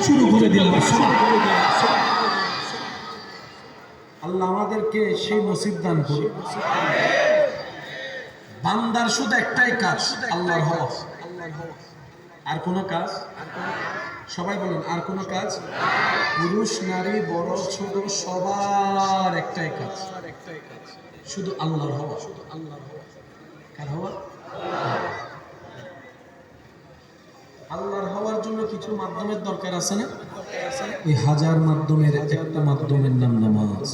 শুরু করে দিলাম। আল্লাহ আমাদেরকে সেই নসিব দান করুন। বান্দার শুধু একটাই কাজ, আল্লাহর হওয়া। আর কোনো কাজ, সবাই বলেন, আর কোনো কাজ? পুরুষ নারী বড় ছোট সবার একটাই কাজ, শুধু আল্লাহর হওয়া। কার হওয়া? আল্লাহর হওয়ার জন্য কিছু মাধ্যমের দরকার আছে না? ওই হাজার মাধ্যমের একটা মাধ্যমের নাম নামাজ।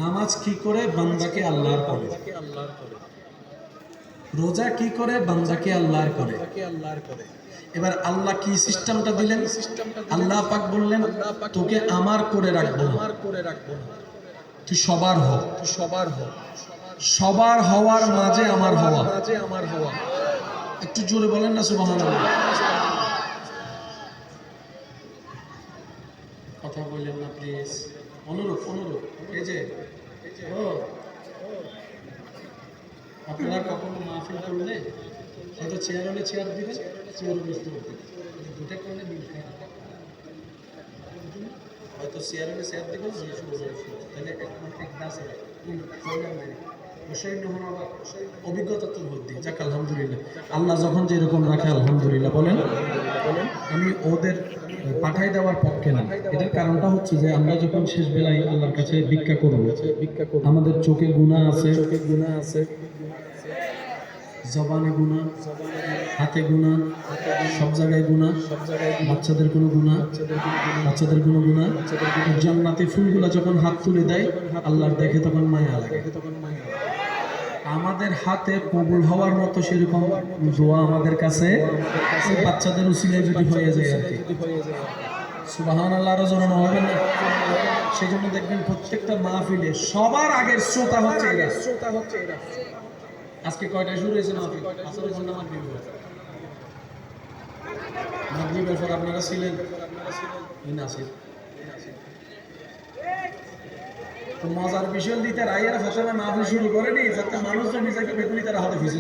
নামাজ কি করে বান্দাকে আল্লাহর করে, রোজা কি করে বান্দাকে আল্লাহর করে। এবার আল্লাহ কি সিস্টেমটা দিলেন? আল্লাহ পাক বললেন, তোকে আমার করে রাখবো না, তুই সবার হ, সবার হওয়ার মাঝে আমার হওয়া। একটু জোরে বলেন না সুবহানাল্লাহ। কথা বললেন না প্লিজ, অনুরোধ। এই যে আপনারা কখনো মাহফিল করলে হয়তো চেয়ার হলে চেয়ার দিবেন, চেয়ার বুঝতে পারবেন দুটা করলে মিল খায়, হয়তো চেয়ার হলে চেয়ার দিবেন, তাহলে এক দাস অভিজ্ঞতা তো ভর্তি। যাক আলহামদুলিল্লাহ, আল্লাহ যখন যেরকম রাখে আলহামদুলিল্লাহ বলেন। আমি ওদের পাঠাই দেওয়ার পক্ষে না, এটার কারণটা হচ্ছে যে আমরা যখন শেষ বেলায় আল্লাহর কাছে ভিক্ষা করব, আমাদের চোখে গুনাহ আছে, জবানে গুনাহ, হাতে গুনাহ, সব জায়গায় গুনাহ, বাচ্চাদের কোনো গুনাহ, জান্নাতি ফুলগুলা যখন হাত তুলে দেয় আল্লাহর দেখে তখন মায়া লাগে। আমাদের হাতে কবুল হওয়ার মতো সেরকম দোয়া আমাদের কাছে বাচ্চাদের উসিলায় যদি হয়ে যায় আর কি। সুবহানাল্লাহ, আরো জোরে হবে না? সেই জন্য দেখবেন প্রত্যেকটা মাহফিলে সবার আগের শ্রোতা হচ্ছে এরা। আজকে কয়টায় শুরু হয়েছে মাহফিল? আসলে ঘন্টা মাগরিবের পর আপনারা ছিলেন নাসির। তো মজার বিষয় দিতে রাইয়ার ফসলে মাহফিল শুরু করেনি যাতে মানুষজন নিজেকে বেগুনি তারা হাতে ফিসে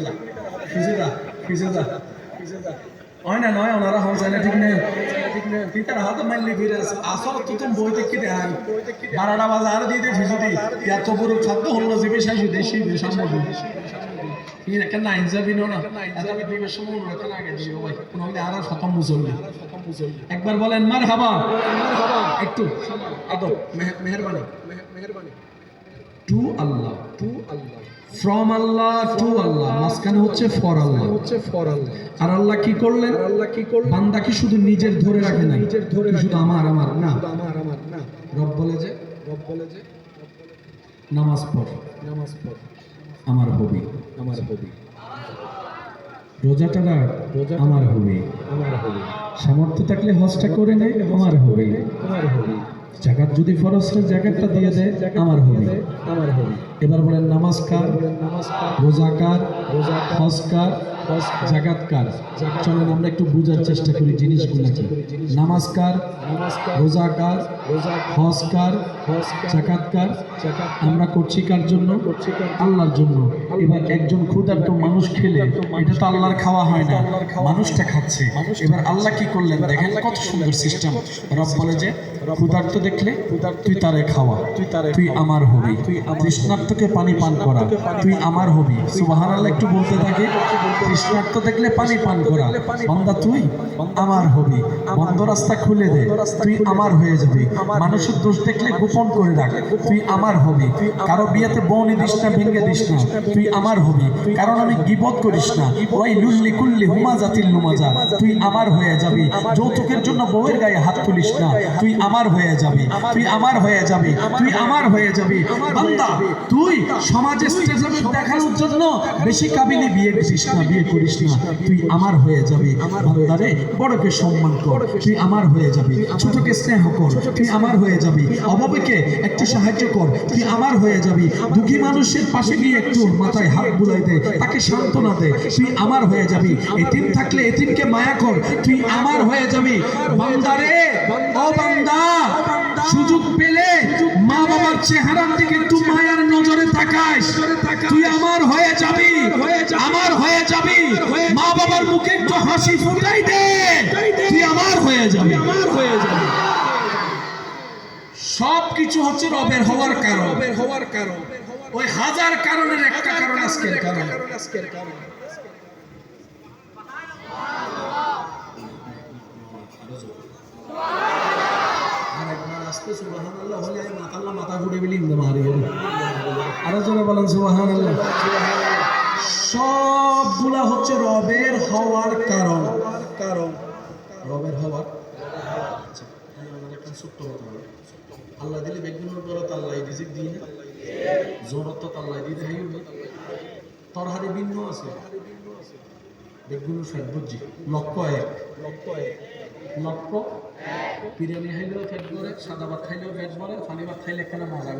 যা হয় না, নয় ওনারা হন যায় না, ঠিক নেই তারা হাতে মানলে ফিরে আসল তো তুমি বই দেখি দেখান 12টা বাজে আর দিয়ে ফিসে দিই এত বড় ছাত্র হল যাবে শাশু দেশি সামনে কেন ইনজাবি না আমি দিবের সময় অনুরোধ আগে দিব ভাই কোনো আর খতম মুসল্লি একবার বলেন মারহাবা, একটু আদব, মেহেরবানি। To Allah, from Allah to Allah, মাঝখানে হচ্ছে ফর আল্লাহ। আর আল্লাহ কি করলেন? বান্দাকে শুধু নিজের ধরে রাখে না, শুধু আমার না। রব বলে যে নামাজ পড়, আমার হবি। রোজাটা রাখ, আমার হবি। সামর্থ্য থাকলে হজটা করে নেয়, আমার হবি। জাকাত যদি ফরজ হয় জাকাতটা দিয়ে দেয়, আমার হবি। এবার বলেন নামাজ কার, রোজা কার, হজ কার, জাকাত কার? চলেন আমরা একটু বোঝার চেষ্টা করি জিনিসগুলো কি। নামাজ কার, রোজা কার, হজ কার, জাকাত কার? আমরা করছি কার জন্য? আল্লাহর জন্য। এবার একজন ক্ষুধার্ত মানুষ খেলে এটা তো আল্লাহর খাওয়া হয় না, মানুষটা খাচ্ছে। এবার আল্লাহ কি করলেন দেখেন কত সুন্দর সিস্টেম। রব বলে যে ক্ষুধার্ত দেখলে তুই তারে খাওয়া, তুই আমার হবি। তৃষ্ণার্তকে পানি পান করা, তুই আমার হবি। সুবহানাল্লাহ, একটু বলতে থাকে। তৃষ্ণার্ত দেখলে পানি পান করা, বান্দা তুই আমার হবি। বন্ধ রাস্তা খুলে দে, তুই আমার হয়ে যাবি। মানুষের দোষ দেখলে গোপন করে রাখ, তুই আমার হবি। কারো বিয়েতে বউনি দিস না, ভেঙে দিস না, তুই আমার হবি। কারণ আমি গীবত করিস না, ওই লুল্লি কুল্লি হুমাজাতিল লুমাজা, তুই আমার হয়ে যাবি। যৌতুকের জন্য বউয়ের গায়ে হাত তুলিস না, তুই আমার হয়ে যাবি, তুই আমার হয়ে যাবি, তুই আমার হয়ে যাবি। বান্দা তুই সমাজে স্টেজে দেখানোর জন্য বেশি কাবিনী বিয়ে করিস না, তুই আমার হয়ে যাবি। বান্দারে বড়কে সম্মান কর, তুই আমার হয়ে যাবি। ছোটকে স্নেহ কর, তুই আমার হয়ে যাবি। অভাবীকে একটু সাহায্য কর, তুই আমার হয়ে যাবি। দুঃখী মানুষের পাশে গিয়ে একটু মাথায় হাত বুলাই দে, তাকে সান্ত্বনা দে, তুই আমার হয়ে যাবি। এতিম থাকলে এতিমকে মায়া কর, তুই আমার হয়ে যাবি। বান্দারে, ও বান্দা, সুযোগ পেলে মা বাবার চেহারার দিকে একটু মায়ার নজরে তাকাস, তুই আমার হয়ে যাবি, আমার হয়ে যাবি। মা বাবার মুখে একটু হাসি ফুটাই দে, তুই হয়ে যাবে, আমার হয়ে যাবে। সব কিছু হচ্ছে রবের হওয়ার কারণ, রবের হওয়ার কারণ। ওই হাজার কারণের একটা কারণ আজকের কারণ, আজকের কারণ। আরেকবার আস্তে সুবহানাল্লাহ হলে মাতাল্লাহ মাথা ঘুরে বিলি মারি আরো জোরে বলেন সুবহানাল্লাহ। সবগুলা হচ্ছে রবের হওয়ার কারণ, কারণ রবের হওয়ার। ছোট্ট কথা বলে আল্লাহ দিলে বেগুনের পরত আল্লাহ রিজিক দিই না, জোরত আল্লাহ দিতে হাইও তোর হাতে ভিন্ন আছে। বেগুনের ফ্যাট বুঝছি লক্ষ্য এক, লক্ষ্য এক, লক্ষ্য বিরিয়ানি খাইলেও ফ্যাট করে, সাদা ভাত খাইলেও ফ্যাট করে, ফানি ভাত খাইলে এখানে মজা।